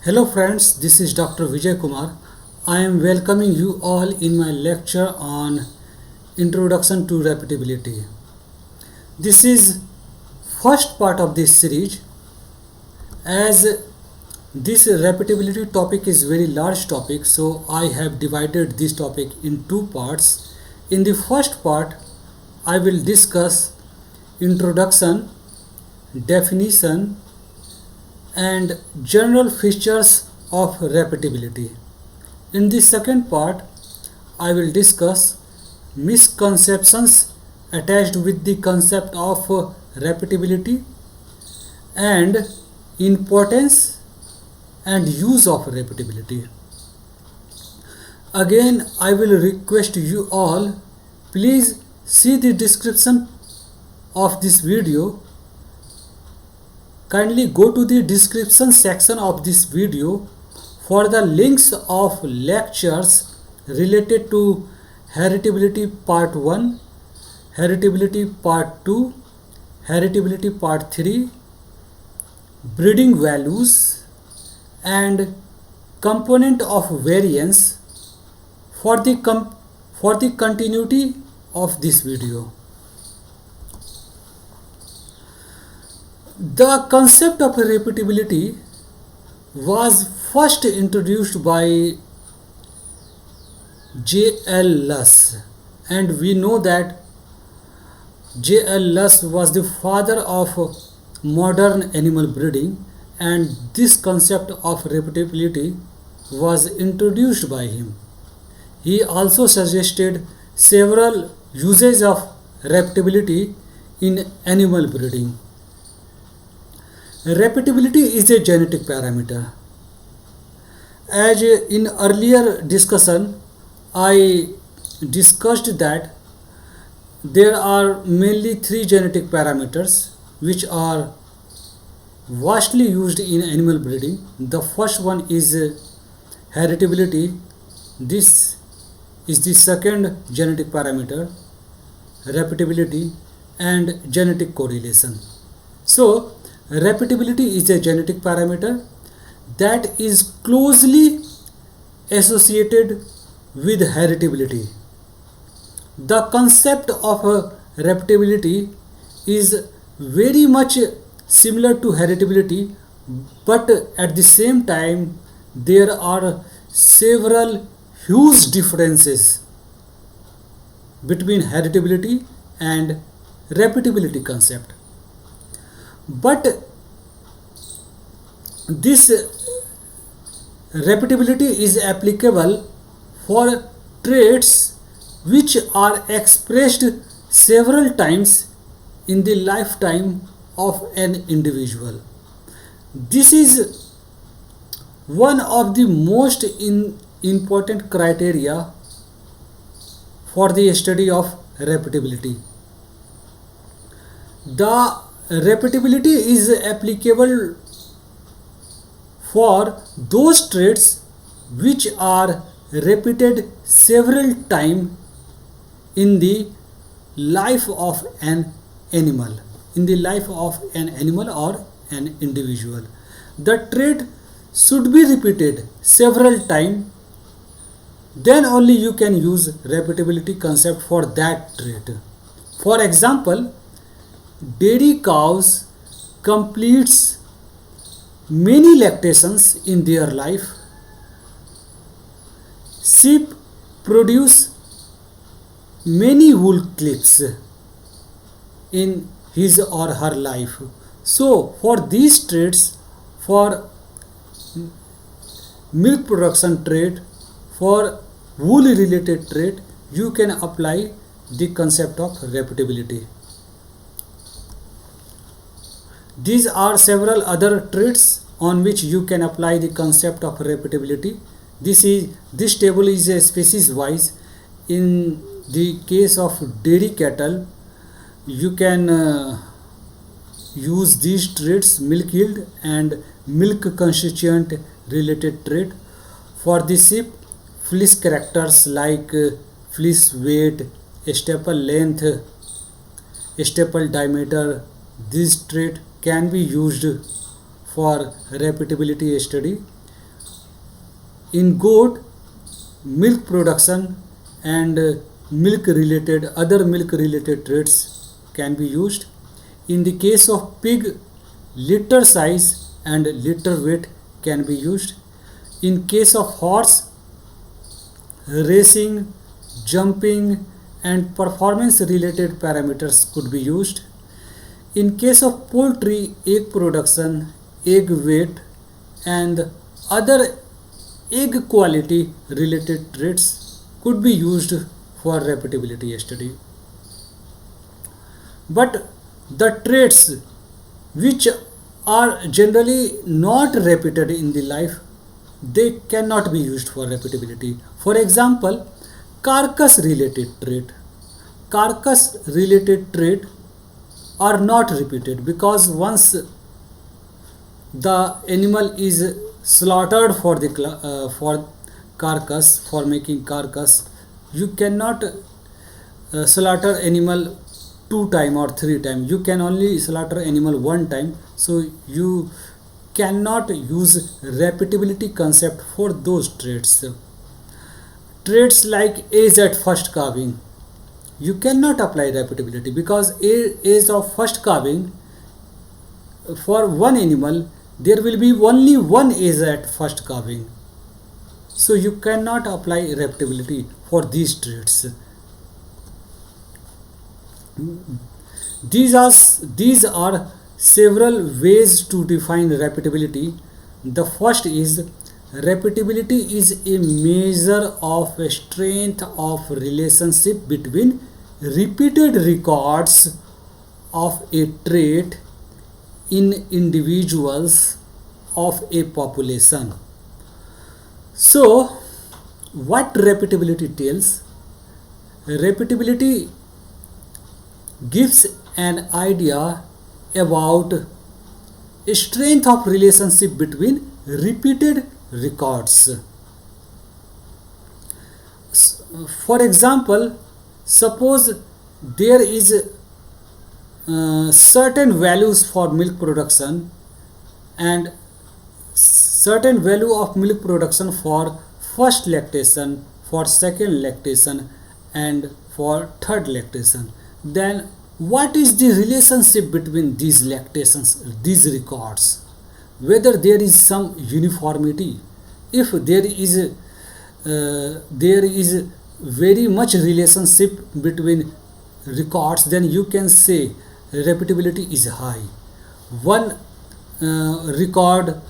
Hello friends, this is Dr. Vijay Kumar. I am welcoming you all in my lecture on Introduction to Repeatability. This is first part of this series. As this repeatability topic is very large topic, so I have divided this topic in two parts. In the first part, I will discuss introduction, definition, and general features of repeatability. In the second part, I will discuss misconceptions attached with the concept of repeatability and importance and use of repeatability. Again, I will request you all, please see the description of this video. Kindly go to the description section of this video for the links of lectures related to heritability part 1, heritability part 2, heritability part 3, breeding values and component of variance for the continuity of this video. The concept of repeatability was first introduced by J.L. Luss, and we know that J.L. Luss was the father of modern animal breeding, and this concept of repeatability was introduced by him. He also suggested several uses of repeatability in animal breeding. Repeatability is a genetic parameter. As in earlier discussion, I discussed that there are mainly three genetic parameters which are vastly used in animal breeding. The first one is heritability. This is the second genetic parameter, repeatability and genetic correlation. So, repeatability is a genetic parameter that is closely associated with heritability. The concept of repeatability is very much similar to heritability, but at the same time there are several huge differences between heritability and repeatability concept. But this repeatability is applicable for traits which are expressed several times in the lifetime of an individual. This is one of the most important criteria for the study of repeatability. The repeatability is applicable for those traits which are repeated several times in the life of an animal, or an individual. The trait should be repeated several times, then only you can use repeatability concept for that trait. For example, dairy cows completes many lactations in their life. Sheep produce many wool clips in his or her life. So for these traits, for milk production trait, for wool related trait, you can apply the concept of repeatability. These are several other traits on which you can apply the concept of repeatability. This table is a species wise. In the case of dairy cattle, you can use these traits, milk yield and milk constituent related trait. For the sheep, fleece characters like fleece weight, staple length, staple diameter, these traits can be used for repeatability study. In goat, milk production and other milk related traits can be used. In the case of pig, litter size and litter weight can be used. In case of horse, racing, jumping and performance related parameters could be used. In case of poultry, egg production, egg weight and other egg quality related traits could be used for repeatability study. But the traits which are generally not repeated in the life, they cannot be used for repeatability. For example, carcass related trait. Carcass related trait are not repeated because once the animal is slaughtered for the for carcass, for making carcass, you cannot slaughter animal two time or three time. You can only slaughter animal one time, so you cannot use repeatability concept for those traits. Traits like age at first calving, you cannot apply repeatability because age of first calving for one animal there will be only one age at first calving, so you cannot apply repeatability for these traits. These are several ways to define repeatability. The first is repeatability is a measure of a strength of relationship between repeated records of a trait in individuals of a population. So, what repeatability tells? Repeatability gives an idea about a strength of relationship between repeated records. For example, suppose there is certain values for milk production and certain value of milk production for first lactation, for second lactation and for third lactation. Then what is the relationship between these lactations, these records? Whether there is some uniformity. If there is very much relationship between records, then you can say repeatability is high. One record,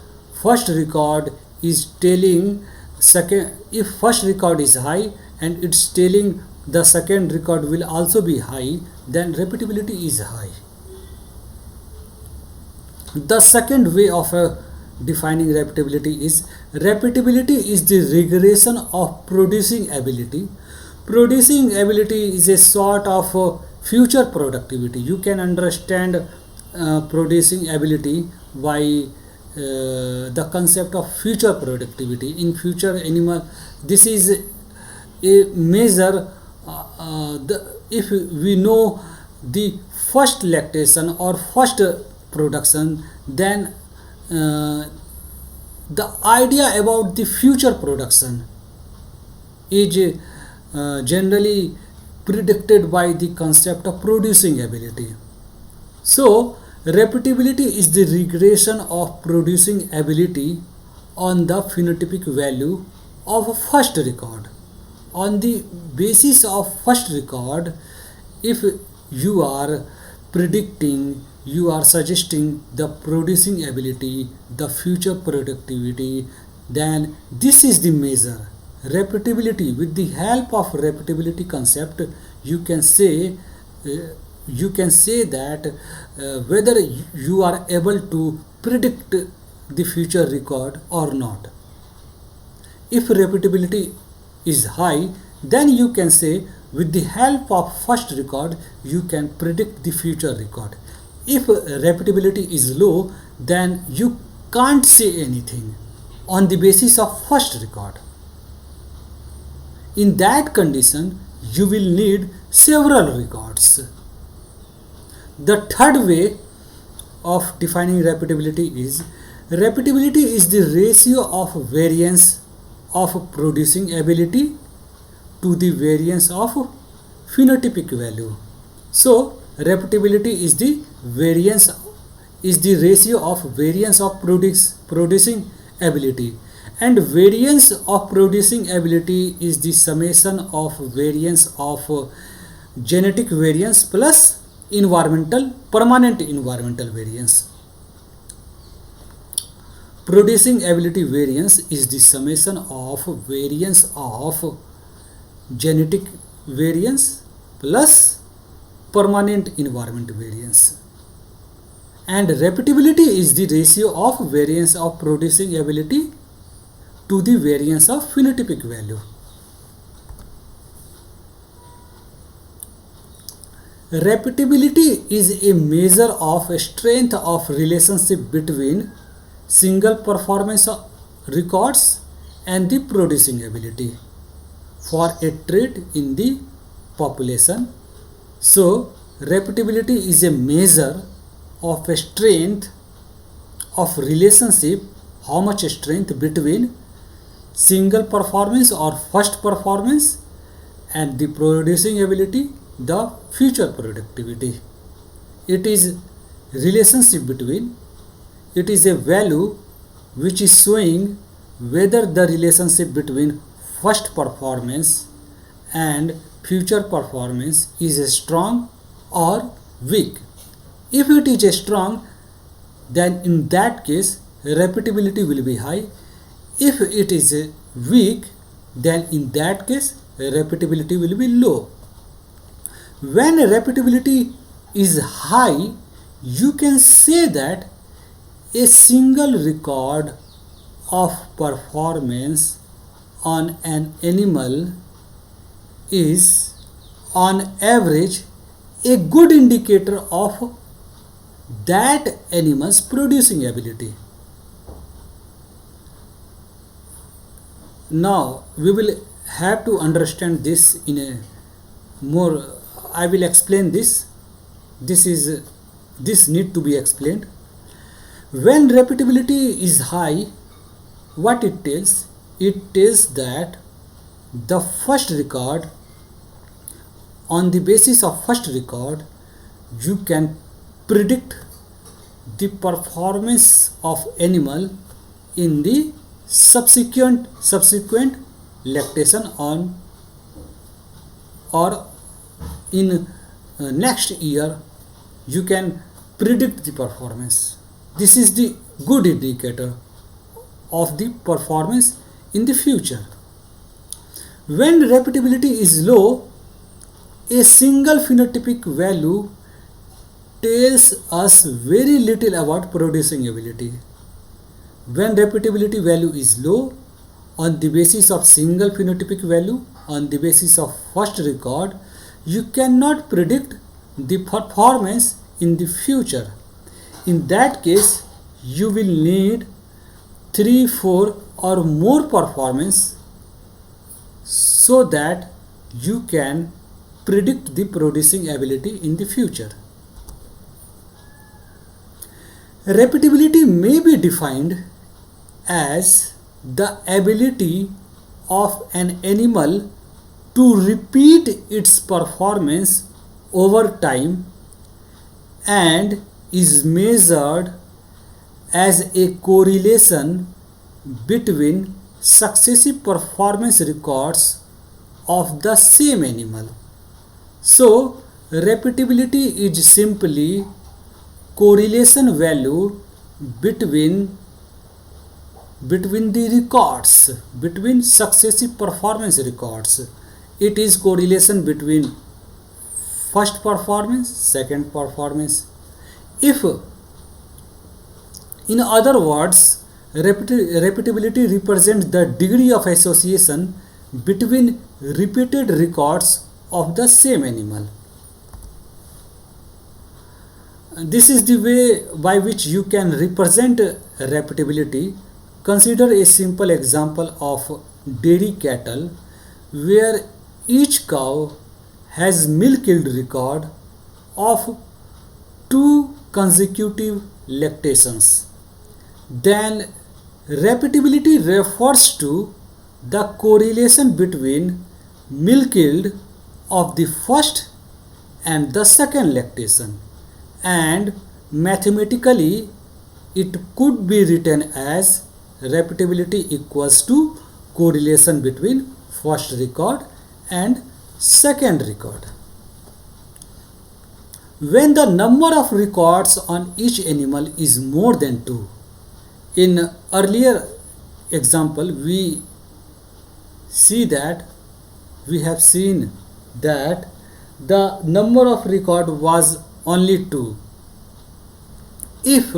first record is telling second, if first record is high and it's telling the second record will also be high, then repeatability is high. The second way of defining repeatability is the regression of producing ability. Producing ability is a sort of future productivity. You can understand producing ability by the concept of future productivity. In future animal, this is a measure. If we know the first lactation or first production, then the idea about the future production is generally predicted by the concept of producing ability. So repeatability is the regression of producing ability on the phenotypic value of a first record. On the basis of first record, if you are predicting, you are suggesting the producing ability, the future productivity, then this is the measure. Repeatability, with the help of repeatability concept, you can say that whether you are able to predict the future record or not. If repeatability is high, then you can say with the help of first record you can predict the future record. If repeatability is low, then you can't say anything on the basis of first record. In that condition, you will need several records. The third way of defining repeatability is the ratio of variance of producing ability to the variance of phenotypic value. So repeatability is the variance, is the ratio of variance of producing ability, and variance of producing ability is the summation of variance of genetic variance plus permanent environmental variance. Producing ability variance is the summation of variance of genetic variance plus permanent environment variance, and repeatability is the ratio of variance of producing ability to the variance of phenotypic value. Repeatability is a measure of strength of relationship between single performance records and the producing ability for a trait in the population. So repeatability is a measure of a strength of relationship, how much strength between single performance or first performance and the producing ability, the future productivity. It is relationship between, it is a value which is showing whether the relationship between first performance and future performance is strong or weak. If it is strong, then in that case repeatability will be high. If it is weak, then in that case repeatability will be low. When repeatability is high, you can say that a single record of performance on an animal is on average a good indicator of that animal's producing ability. Now we will have to understand this in a more, I will explain this. This need to be explained. When repeatability is high, what it tells? It tells that the first record, on the basis of first record, you can predict the performance of animal in the subsequent lactation on or in next year. You can predict the performance. This is the good indicator of the performance in the future. When repeatability is low, a single phenotypic value tells us very little about producing ability. When repeatability value is low, on the basis of single phenotypic value, on the basis of first record, you cannot predict the performance in the future. In that case, you will need 3, 4 or more performance so that you can predict the producing ability in the future. Repeatability may be defined as the ability of an animal to repeat its performance over time and is measured as a correlation between successive performance records of the same animal. So repeatability is simply correlation value between the records, between successive performance records. It is correlation between first performance, second performance. If, in other words, repeatability represents the degree of association between repeated records of the same animal. This is the way by which you can represent repeatability. Consider a simple example of dairy cattle where each cow has milk yield record of 2 consecutive lactations. Then repeatability refers to the correlation between milk yield of the first and the second lactation, and mathematically it could be written as repeatability equals to correlation between first record and second record. When the number of records on each animal is more than 2, in earlier example we have seen that the number of record was only 2. If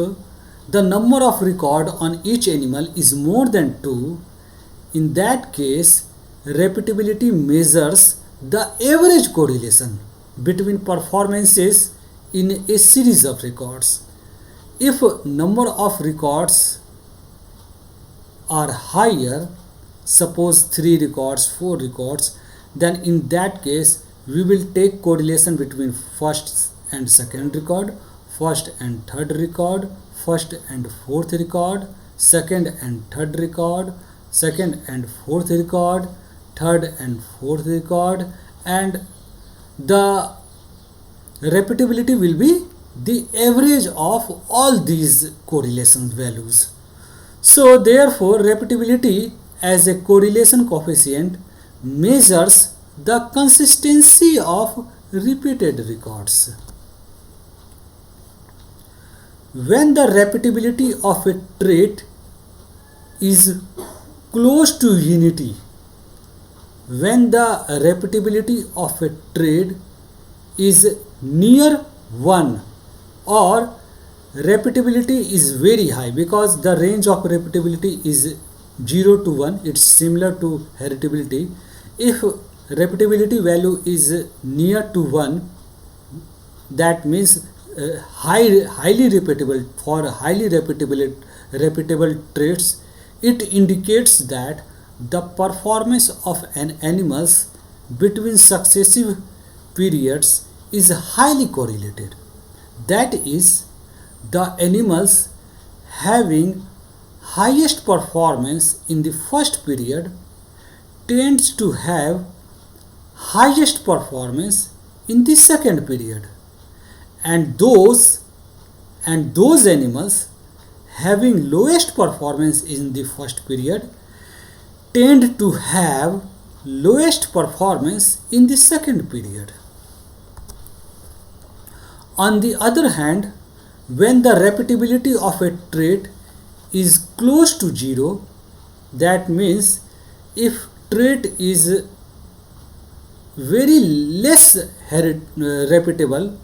the number of record on each animal is more than 2, in that case repeatability measures the average correlation between performances in a series of records. If number of records are higher, suppose 3 records, 4 records, then in that case we will take correlation between first and second record, first and third record, first and fourth record, second and third record, second and fourth record, third and fourth record, and the repeatability will be the average of all these correlation values. So therefore repeatability as a correlation coefficient measures the consistency of repeated records. When the repeatability of a trait is close to unity, when the repeatability of a trait is near 1, or repeatability is very high, because the range of repeatability is 0 to 1, it's similar to heritability. If repeatability value is near to 1, that means highly repeatable. For highly repeatable traits, it indicates that the performance of an animals between successive periods is highly correlated. That is, the animals having highest performance in the first period tends to have highest performance in the second period, and those animals having lowest performance in the first period tend to have lowest performance in the second period. On the other hand, when the repeatability of a trait is close to 0, that means if trait is very less repeatable,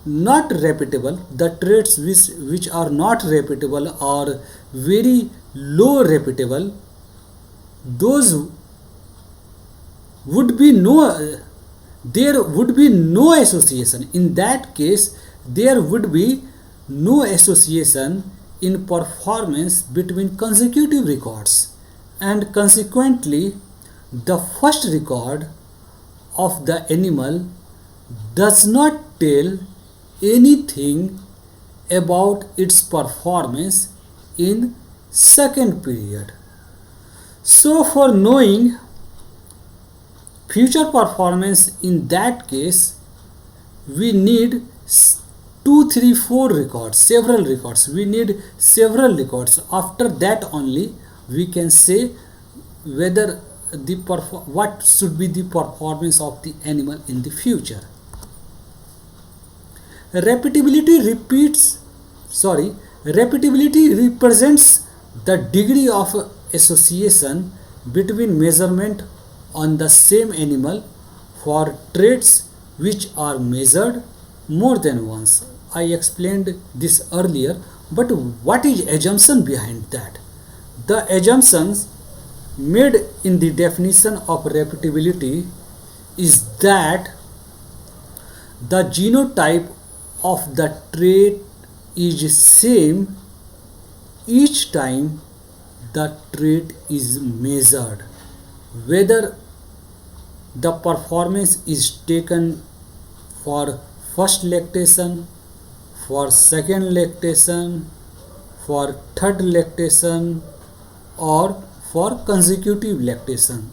not repeatable, the traits which are not repeatable are very low repeatable, those would be there would be no association. In that case, there would be no association in performance between consecutive records, and consequently the first record of the animal does not tell anything about its performance in second period. So for knowing future performance in that case, we need 2, 3, 4 records, several records. We need several records. After that only we can say whether what should be the performance of the animal in the future. Repeatability represents the degree of association between measurement on the same animal for traits which are measured more than once. I explained this earlier, but what is assumption behind that? The assumptions made in the definition of repeatability is that the genotype of the trait is same each time the trait is measured, whether the performance is taken for first lactation, for second lactation, for third lactation, or for consecutive lactation.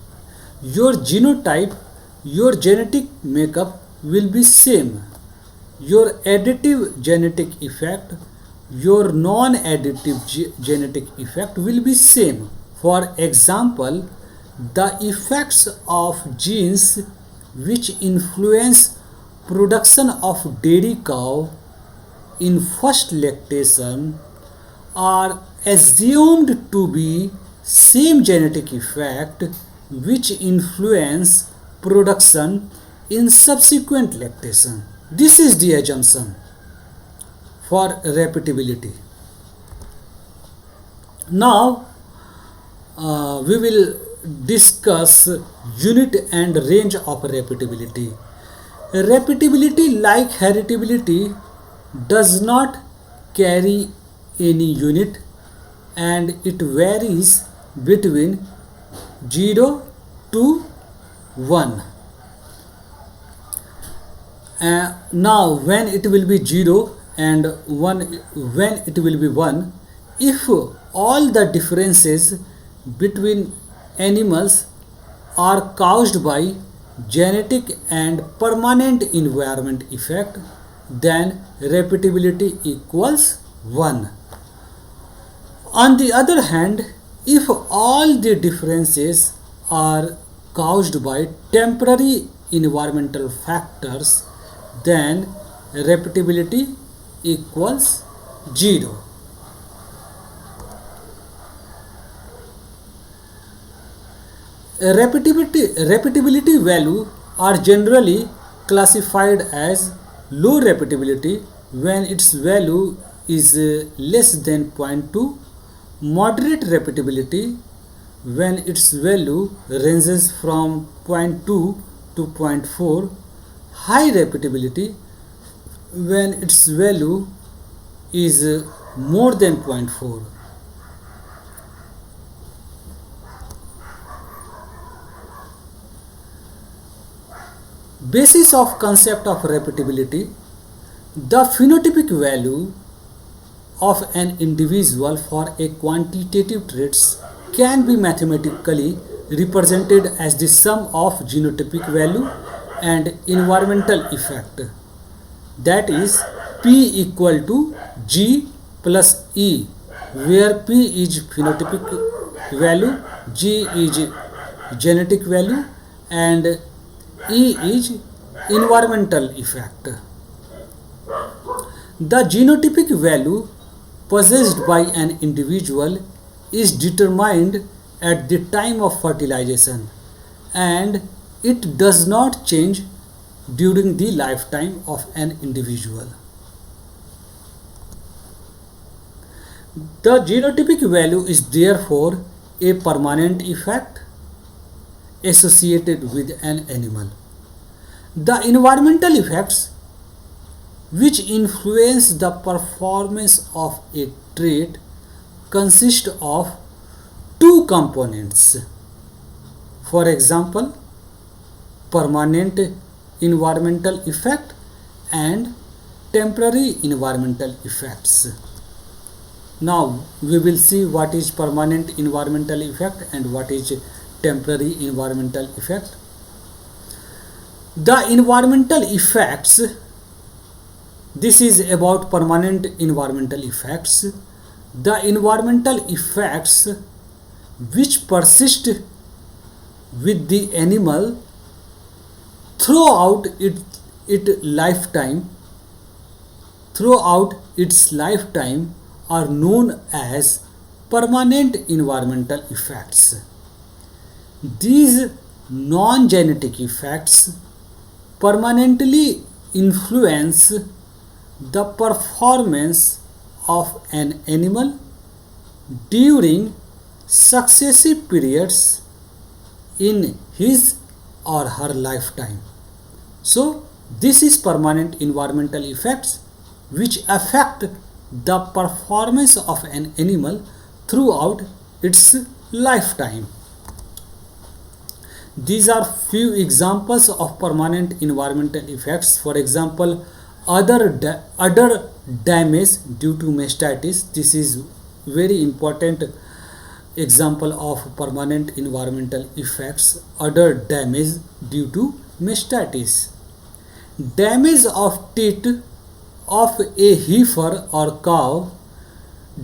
Your genotype, your genetic makeup will be same. Your additive genetic effect, your non-additive genetic effect will be same. For example, the effects of genes which influence production of dairy cow in first lactation are assumed to be same genetic effect which influence production in subsequent lactation. This is the assumption for repeatability. Now we will discuss unit and range of repeatability. Repeatability, like heritability, does not carry any unit and it varies between 0 to 1. Now when it will be 0 and 1, when it will be 1, if all the differences between animals are caused by genetic and permanent environment effect, then repeatability equals 1. On the other hand, if all the differences are caused by temporary environmental factors, then repeatability equals 0. Repeatability value are generally classified as low repeatability when its value is less than 0.2, moderate repeatability when its value ranges from 0.2 to 0.4, high repeatability when its value is more than 0.4. Basis of concept of repeatability: the phenotypic value of an individual for a quantitative traits can be mathematically represented as the sum of genotypic value and environmental effect. That is, P equal to G plus E, where P is phenotypic value, G is genetic value, and E is environmental effect. The genotypic value possessed by an individual is determined at the time of fertilization and it does not change during the lifetime of an individual. The genotypic value is therefore a permanent effect associated with an animal. The environmental effects which influence the performance of a trait consist of two components. For example, permanent environmental effect and temporary environmental effects. Now we will see what is permanent environmental effect and what is temporary environmental effect. The environmental effects, this is about permanent environmental effects. The environmental effects which persist with the animal throughout its lifetime are known as permanent environmental effects. These non-genetic effects permanently influence the performance of an animal during successive periods in his or her lifetime. So this is permanent environmental effects which affect the performance of an animal throughout its lifetime. These are few examples of permanent environmental effects. For example, udder damage due to mastitis. This is very important Example of permanent environmental effects: udder damage due to mastitis. Damage of teat of a heifer or cow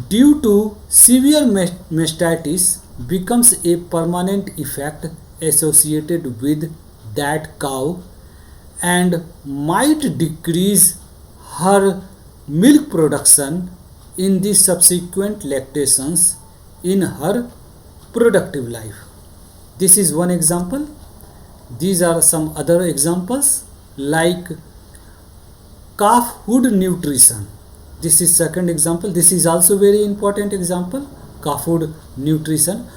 due to severe mastitis becomes a permanent effect associated with that cow and might decrease her milk production in the subsequent lactations in her productive life. This is one example. These are some other examples like calf food nutrition. This is second example. This is also very important example. Calf food nutrition.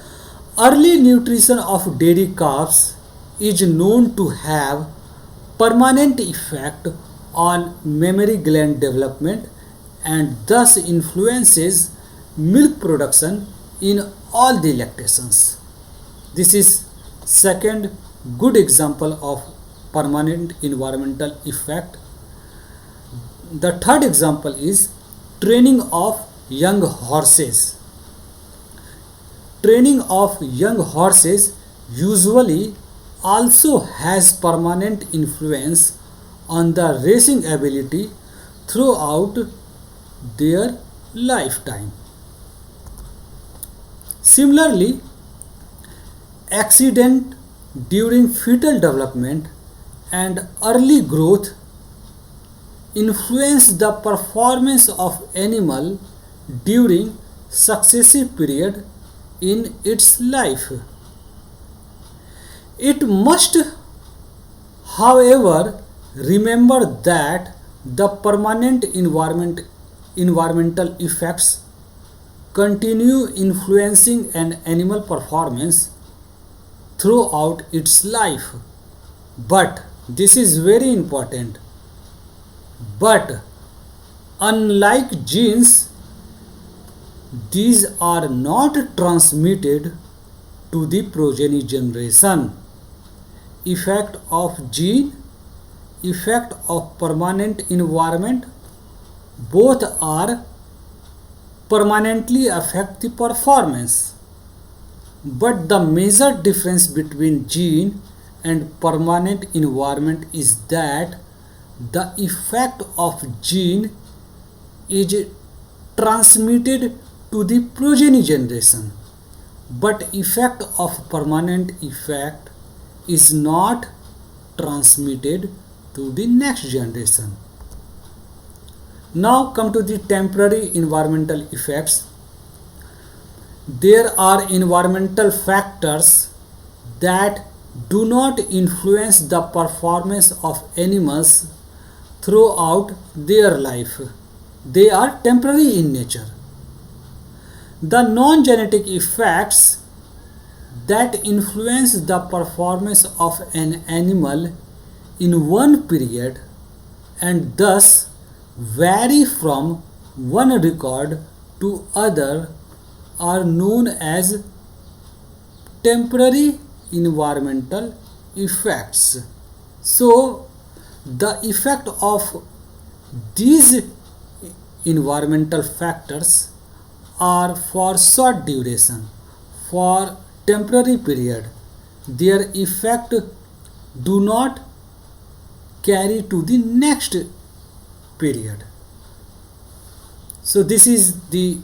Early nutrition of dairy calves is known to have permanent effect on mammary gland development and thus influences milk production in all the lactations. This is second good example of permanent environmental effect. The third example is training of young horses. Training of young horses usually also has permanent influence on the racing ability throughout their lifetime. Similarly, accident during fetal development and early growth influence the performance of animal during successive period in its life. It must, however, remember that the permanent environmental effects continue influencing an animal performance throughout its life. But this is very important. But unlike genes, these are not transmitted to the progeny generation. Effect of gene, effect of permanent environment, both are permanently affect the performance. But the major difference between gene and permanent environment is that the effect of gene is transmitted to the progeny generation, but effect of permanent effect is not transmitted to the next generation. Now come to the temporary environmental effects. There are environmental factors that do not influence the performance of animals throughout their life. They are temporary in nature. The non-genetic effects that influence the performance of an animal in one period and thus vary from one record to other are known as temporary environmental effects. So the effect of these environmental factors are for short duration, for temporary period. Their effect do not carry to the next period. So this is the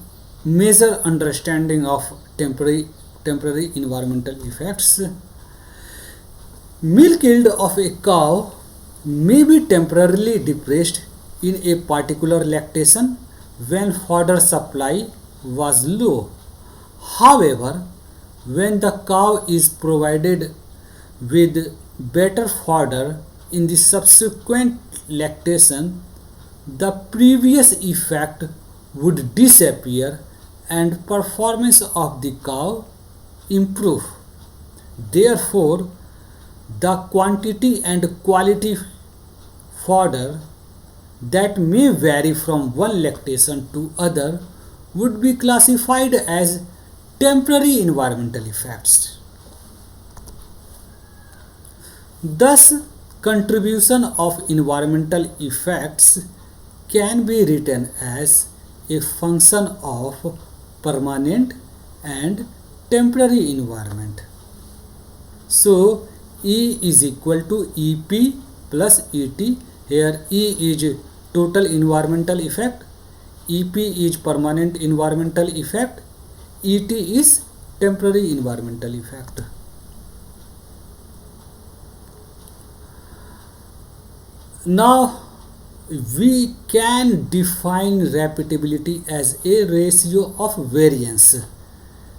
major understanding of temporary environmental effects. Milk yield of a cow may be temporarily depressed in a particular lactation when fodder supply was low. However, when the cow is provided with better fodder in the subsequent lactation, the previous effect would disappear and performance of the cow improve. Therefore, the quantity and quality fodder that may vary from one lactation to other would be classified as temporary environmental effects. Thus, contribution of environmental effects can be written as a function of permanent and temporary environment. So E is equal to EP plus ET. Here E is total environmental effect, EP is permanent environmental effect, ET is temporary environmental effect. Now we can define repeatability as a ratio of variance.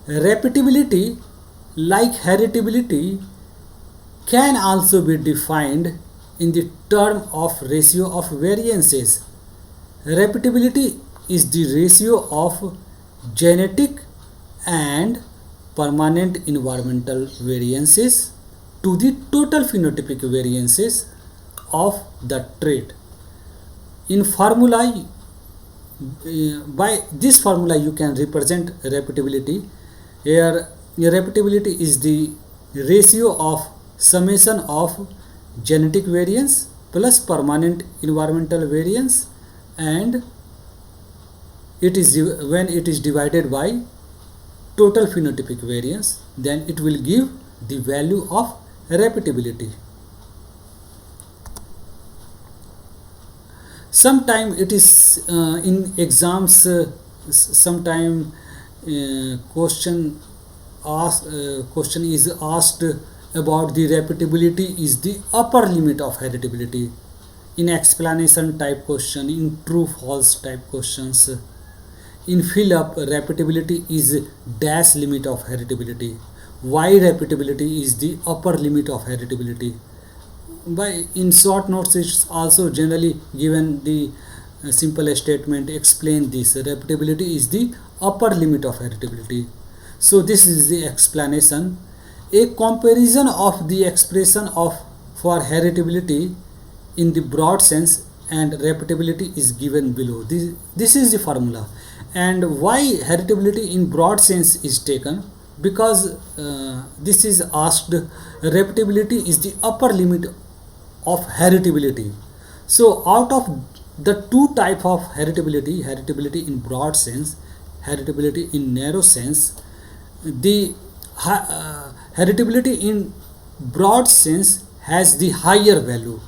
Repeatability, like heritability, can also be defined in the term of ratio of variances. Repeatability is the ratio of genetic and permanent environmental variances to the total phenotypic variances of the trait. In formula, by this formula you can represent repeatability. Here repeatability is the ratio of summation of genetic variance plus permanent environmental variance, and it is when it is divided by total phenotypic variance, then it will give the value of repeatability. Sometime it is in exams, sometime question is asked about the repeatability is the upper limit of heritability, in explanation type question, in true false type questions. In fill up, repeatability is dash limit of heritability. Why repeatability is the upper limit of heritability? By in short notes it's also generally given the simple statement explain this. Repeatability is the upper limit of heritability. So this is the explanation. A comparison of the expression of for heritability in the broad sense and repeatability is given below. This is the formula. And why heritability in broad sense is taken? Because this is asked, repeatability is the upper limit of heritability. So out of the two type of heritability in broad sense, heritability in narrow sense, the heritability in broad sense has the higher value,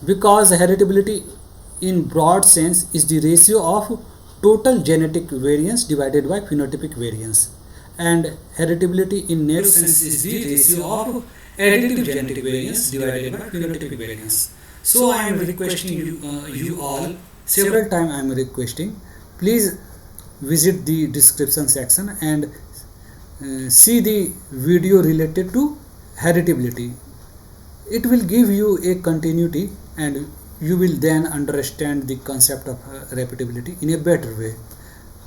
because heritability in broad sense is the ratio of total genetic variance divided by phenotypic variance, and heritability in narrow sense is the ratio of additive genetic variance divided by phenotypic variance. So I am requesting you all, several times I am requesting, please visit the description section and see the video related to heritability. It will give you a continuity and you will then understand the concept of repeatability in a better way.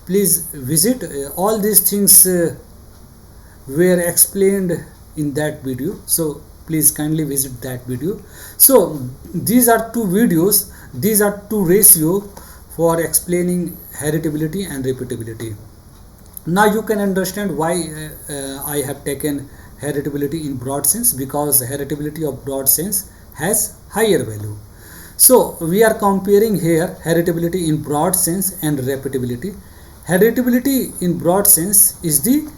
Please visit. All these things were explained in that video, so please kindly visit that video. So these are two videos, these are two ratios for explaining heritability and repeatability. Now you can understand why I have taken heritability in broad sense, because heritability of broad sense has higher value. So we are comparing here heritability in broad sense and repeatability. Heritability in broad sense is the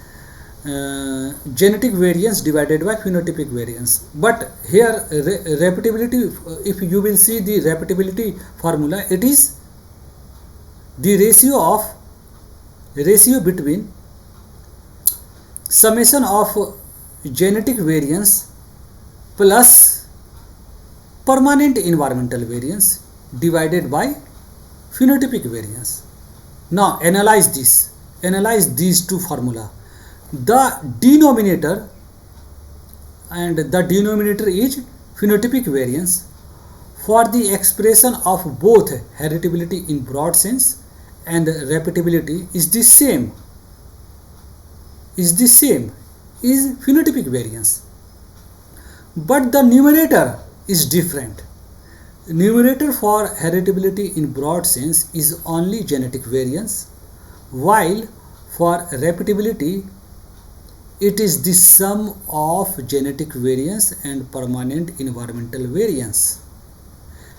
genetic variance divided by phenotypic variance, but here repeatability, if you will see the repeatability formula, it is the ratio between summation of genetic variance plus permanent environmental variance divided by phenotypic variance. Now analyze these two formula. The denominator is phenotypic variance. For the expression of both heritability in broad sense and repeatability is phenotypic variance, but the numerator is different. Numerator for heritability in broad sense is only genetic variance, while for repeatability it is the sum of genetic variance and permanent environmental variance.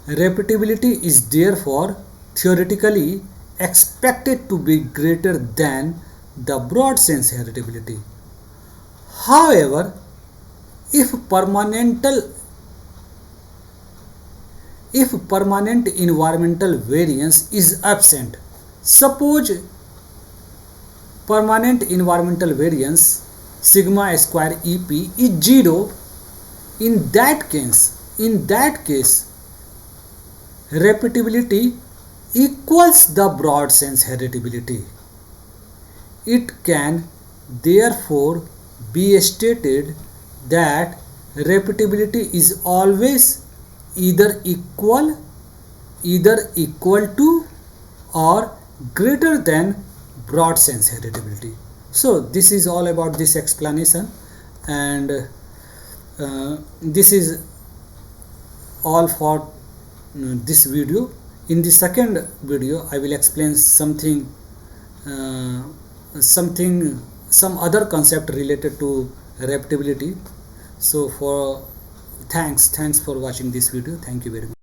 Repeatability is therefore theoretically expected to be greater than the broad sense heritability. However, if permanent environmental variance is absent, suppose permanent environmental variance sigma square EP is 0, in that case repeatability equals the broad sense heritability. It can therefore be stated that repeatability is always either equal to or greater than broad sense heritability. So this is all about this explanation, and this is all for this video. In the second video I will explain some other concept related to repeatability. So thanks for watching this video. Thank you very much.